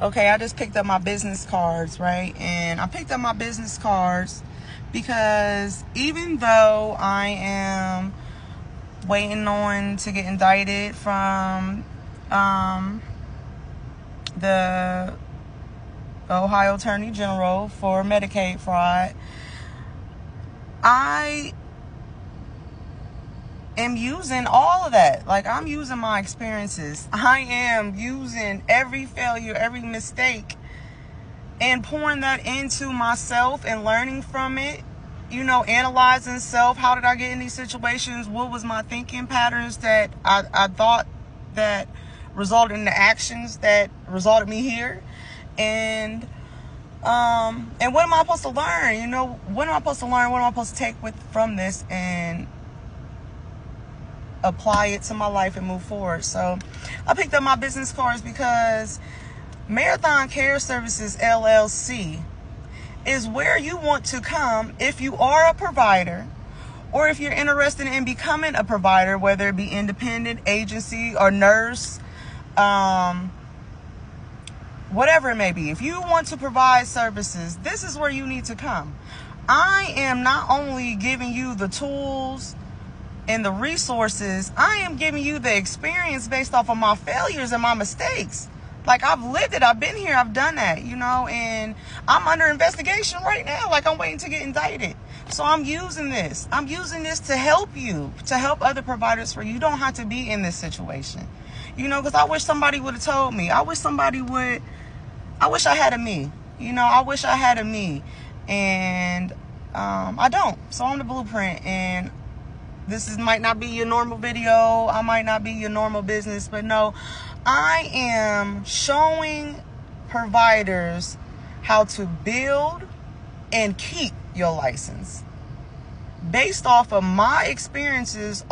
Okay, I just picked up my business cards, right? And I picked up my business cards because even though I am waiting on to get indicted from the Ohio Attorney General for Medicaid fraud, I am using all of that. Like, I'm using my experiences. I am using every failure, every mistake, and pouring that into myself and learning from it. You know, analyzing self. How did I get in these situations? What was my thinking patterns that I thought that resulted in the actions that resulted me here? And what am I supposed to learn? You know, what am I supposed to learn? What am I supposed to take from this and apply it to my life and move forward? So I picked up my business cards because Marathon Care Services LLC is where you want to come if you are a provider, or if you're interested in becoming a provider, whether it be independent, agency, or nurse, whatever it may be. If you want to provide services, this is where you need to come. I am not only giving you the tools and the resources, I am giving you the experience based off of my failures and my mistakes. Like, I've lived it. I've been here. I've done that, you know, and I'm under investigation right now. Like, I'm waiting to get indicted. So I'm using this. I'm using this to help you, to help other providers, for you don't have to be in this situation. You know, because I wish somebody would have told me. I wish I had a me. You know, I wish I had a me. And I don't. So I'm the blueprint. And this might not be your normal video. I might not be your normal business. But no, I am showing providers how to build and keep your license based off of my experiences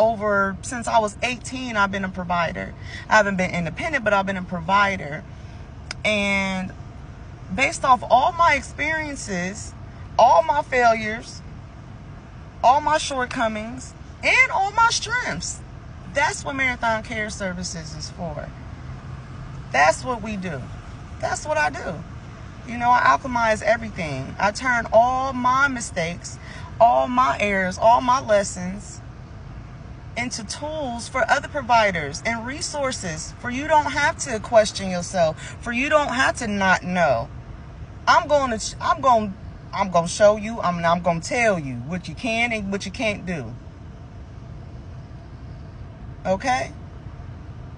since I was 18. I've been a provider. I haven't been independent, but I've been a provider. And based off all my experiences, all my failures, all my shortcomings, and all my strengths, that's what Marathon Care Services is for. That's what we do. That's what I do. You know, I alchemize everything. I turn all my mistakes, all my errors, all my lessons into tools for other providers and resources, for you don't have to question yourself, for you don't have to not know. I'm going to show you, I'm going to tell you what you can and what you can't do. Okay?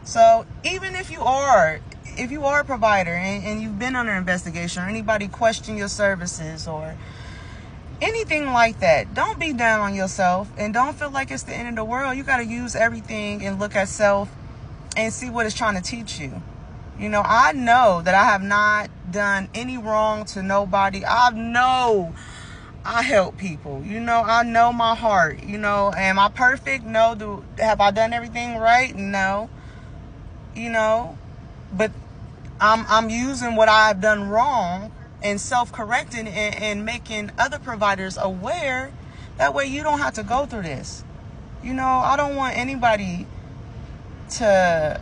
So even if you are a provider and you've been under investigation, or anybody question your services or anything like that, don't be down on yourself and don't feel like it's the end of the world. You got to use everything and look at self and see what it's trying to teach you. You know, I know that I have not done any wrong to nobody. I know I help people. You know, I know my heart. You know, am I perfect? No. Have I done everything right? No. You know, but I'm using what I've done wrong and self-correcting and making other providers aware. That way you don't have to go through this. You know, I don't want anybody to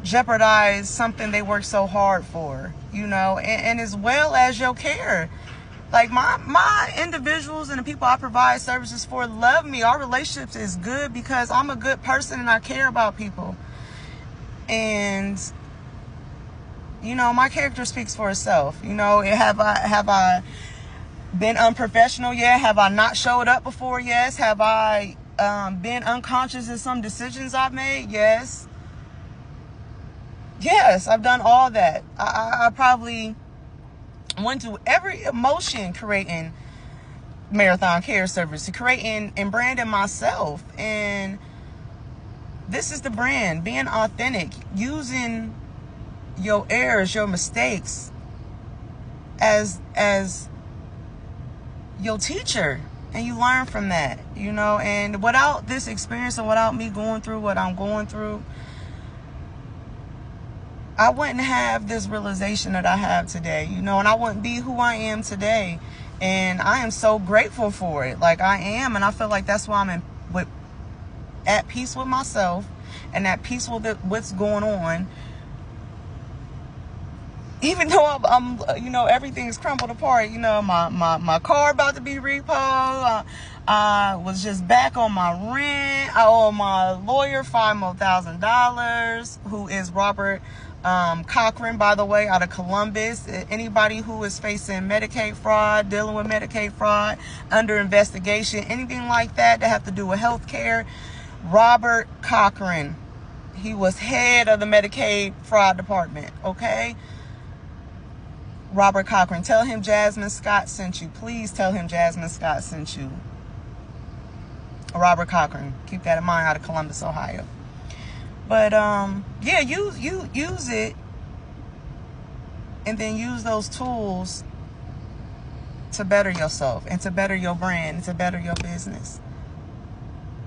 jeopardize something they work so hard for, you know, and as well as your care. Like, my individuals and the people I provide services for love me. Our relationship is good because I'm a good person and I care about people. And, you know, my character speaks for itself. You know, have I been unprofessional? Yeah. Have I not showed up before? Yes. Have I been unconscious in some decisions I've made? Yes. Yes, I've done all that. I probably went through every emotion creating Marathon Care Service, creating and branding myself. And this is the brand, being authentic, using your errors, your mistakes as your teacher, and you learn from that, you know. And without this experience and without me going through what I'm going through, I wouldn't have this realization that I have today, you know, and I wouldn't be who I am today. And I am so grateful for it. Like, I am. And I feel like that's why I'm at peace with myself and at peace with what's going on. even though I'm you know, everything's crumbled apart. You know, my car about to be repo. I was just back on my rent. I owe my lawyer $5,000 more, who is Robert Cochran, by the way, out of Columbus. Anybody who is facing Medicaid fraud, dealing with Medicaid fraud, under investigation, anything like that have to do with health care, Robert Cochran. He was head of the Medicaid fraud department, okay? Robert Cochran. Tell him Jasmine Scott sent you. Please tell him Jasmine Scott sent you. Robert Cochran. Keep that in mind, out of Columbus, Ohio. But yeah, use it, and then use those tools to better yourself and to better your brand and to better your business.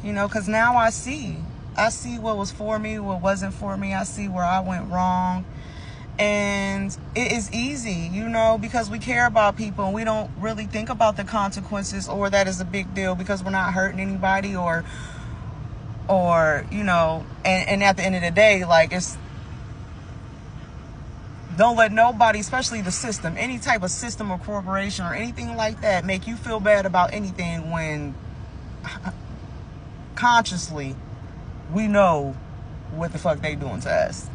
You know, because now I see what was for me, what wasn't for me. I see where I went wrong. And it is easy, you know, because we care about people and we don't really think about the consequences, or that is a big deal because we're not hurting anybody, or you know, and at the end of the day, like, it's, don't let nobody, especially the system, any type of system or corporation or anything like that, make you feel bad about anything when consciously we know what the fuck they doing to us.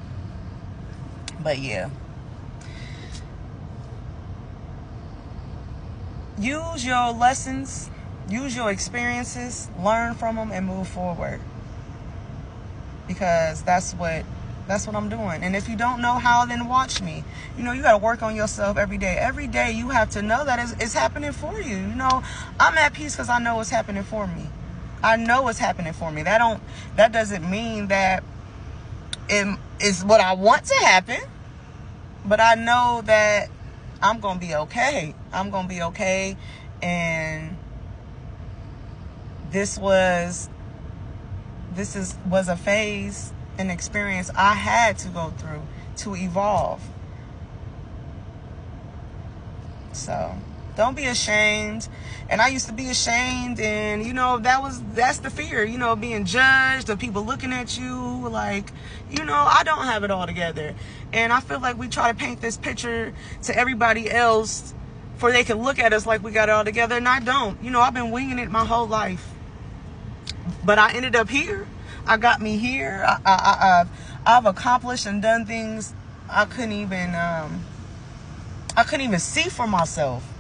But yeah, use your lessons, use your experiences, learn from them, and move forward. Because that's what I'm doing. And if you don't know how, then watch me. You know, you got to work on yourself every day. Every day you have to know that it's happening for you. You know, I'm at peace because I know it's happening for me. I know it's happening for me. That doesn't mean that it is what I want to happen. But I know that I'm going to be okay. I'm going to be okay. And this was a phase, an experience I had to go through to evolve. So don't be ashamed. And I used to be ashamed, and you know, that's the fear, you know, being judged, of people looking at you like, you know, I don't have it all together. And I feel like we try to paint this picture to everybody else for they can look at us like we got it all together, and I don't. You know, I've been winging it my whole life. But I ended up here. I got me here. I've accomplished and done things I couldn't even see for myself.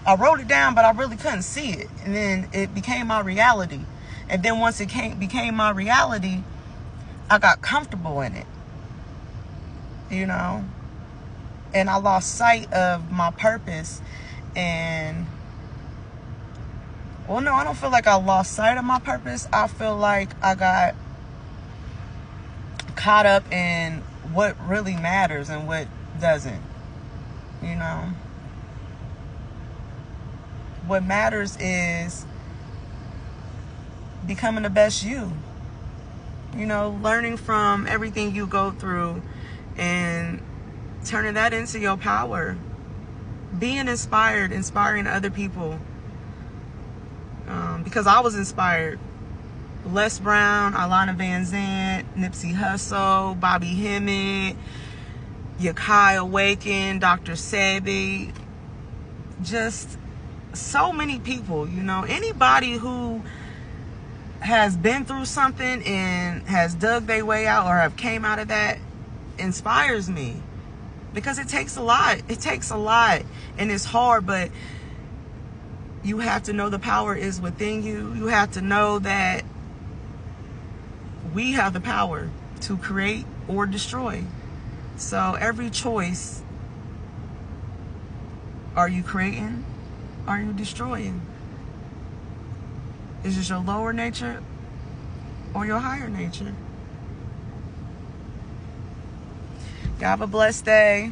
I wrote it down, but I really couldn't see it. And then it became my reality. And then once it became my reality, I got comfortable in it. You know? And I lost sight of my purpose. And, well, no, I don't feel like I lost sight of my purpose. I feel like I got caught up in what really matters and what doesn't. You know? What matters is becoming the best you. You know, learning from everything you go through and turning that into your power. Being inspired, inspiring other people. Because I was inspired. Les Brown, Alana Van Zant, Nipsey Hussle, Bobby Hemmett, Yakai Awaken, Dr. Sebi. Just so many people, you know. Anybody who has been through something and has dug their way out or have came out of that inspires me. Because it takes a lot. It takes a lot. And it's hard, but you have to know the power is within you. You have to know that we have the power to create or destroy. So every choice, are you creating? Are you destroying? Is it your lower nature or your higher nature? You have a blessed day.